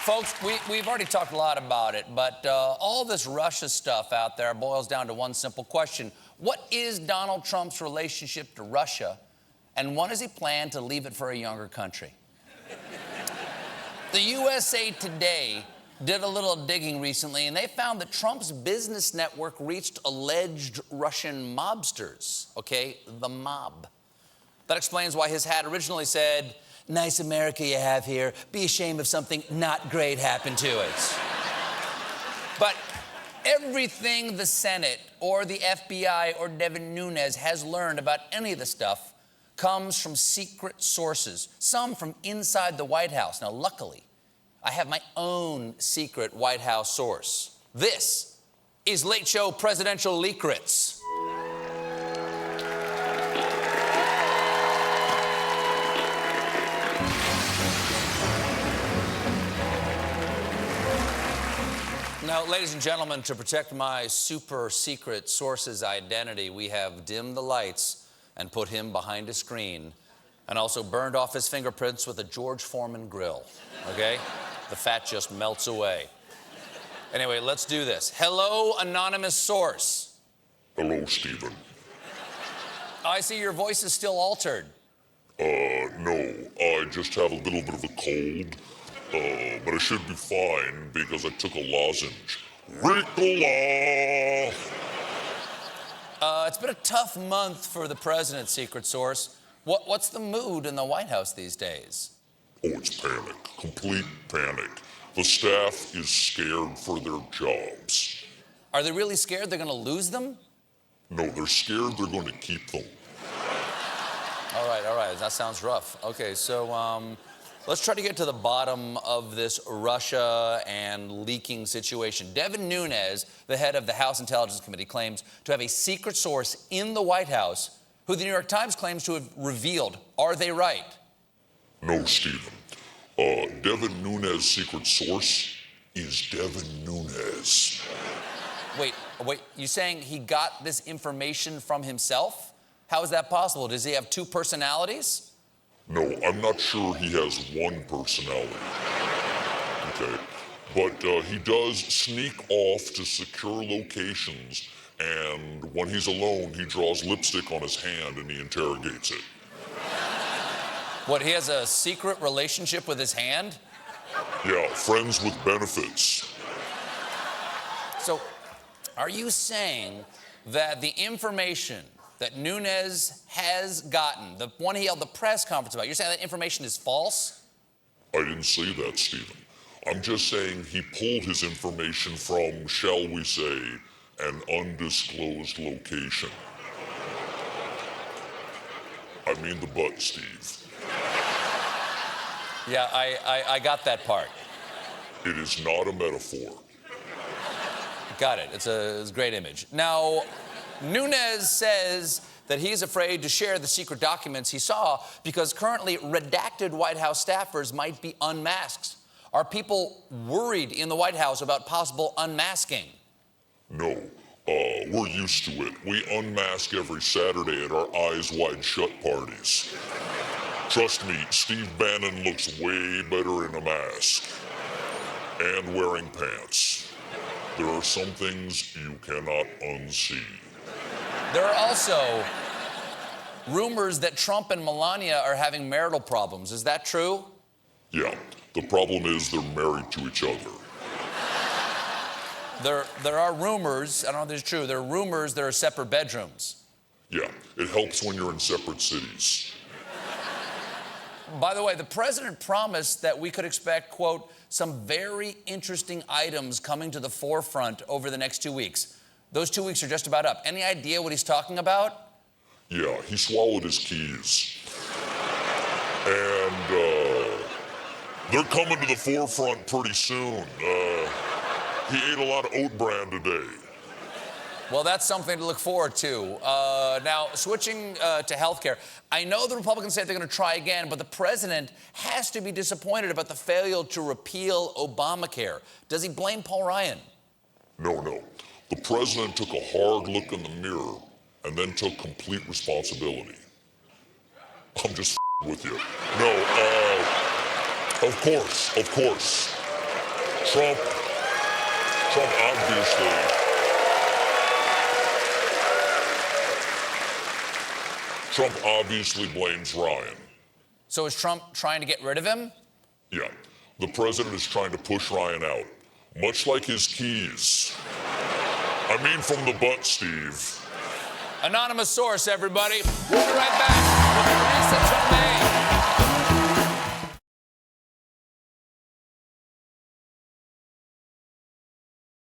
Folks, we've already talked a lot about it, but all this Russia stuff out there boils down to one simple question. What is Donald Trump's relationship to Russia, and when does he plan to leave it for a younger country? The USA Today did a little digging recently, and they found that Trump's business network reached alleged Russian mobsters, okay, the mob. That explains why his hat originally said, "Nice America you have here. Be ashamed if something not great happened to it." But everything the Senate or the FBI or Devin Nunes has learned about any of the stuff comes from secret sources, some from inside the White House. Now, luckily, I have my own secret White House source. This is Late Show Presidential Leak-crets. Now, ladies and gentlemen, to protect my super secret source's identity, we have dimmed the lights and put him behind a screen, and also burned off his fingerprints with a George Foreman grill, okay? The fat just melts away. Anyway, let's do this. Hello, anonymous source. Hello, Stephen. I see your voice is still altered. No, I just have a little bit of a cold. But I should be fine because I took a lozenge. Ricola! It's been a tough month for the president's secret source. What's the mood in the White House these days? Oh, it's panic. Complete panic. The staff is scared for their jobs. Are they really scared they're going to lose them? No, they're scared they're going to keep them. All right. That sounds rough. Okay, so, let's try to get to the bottom of this Russia and leaking situation. Devin Nunes, the head of the House Intelligence Committee, claims to have a secret source in the White House who the New York Times claims to have revealed. Are they right? No, Stephen. Devin Nunes' secret source is Devin Nunes. Wait, you saying he got this information from himself? How is that possible? Does he have two personalities? No, I'm not sure he has one personality. Okay. But he does sneak off to secure locations, and when he's alone, he draws lipstick on his hand and he interrogates it. What, he has a secret relationship with his hand? Yeah, friends with benefits. So, are you saying that the information that Nunes has gotten, the one he held the press conference about, you're saying that information is false? I didn't say that, Stephen. I'm just saying he pulled his information from, shall we say, an undisclosed location. I mean the butt, Steve. Yeah, I got that part. It is not a metaphor. Got it. It's a great image. Now, Nunes says that he's afraid to share the secret documents he saw because currently redacted White House staffers might be unmasked. Are people worried in the White House about possible unmasking? No, we're used to it. We unmask every Saturday at our Eyes Wide Shut parties. Trust me, Steve Bannon looks way better in a mask. And wearing pants. There are some things you cannot unsee. There are also rumors that Trump and Melania are having marital problems. Is that true? Yeah, the problem is they're married to each other. There are rumors, I don't know if this is true, there are rumors there are separate bedrooms. Yeah, it helps when you're in separate cities. By the way, the president promised that we could expect, quote, some very interesting items coming to the forefront over the next 2 weeks. Those 2 weeks are just about up. Any idea what he's talking about? Yeah, he swallowed his keys. And, they're coming to the forefront pretty soon. He ate a lot of oat bran today. Well, that's something to look forward to. Now, switching to healthcare, I know the Republicans say they're going to try again, but the president has to be disappointed about the failure to repeal Obamacare. Does he blame Paul Ryan? No. The president took a hard look in the mirror and then took complete responsibility. I'm just with you. No, of course. Trump obviously blames Ryan. So is Trump trying to get rid of him? Yeah, the president is trying to push Ryan out, much like his keys. I mean from the butt, Steve. Anonymous source, everybody. We'll be right back.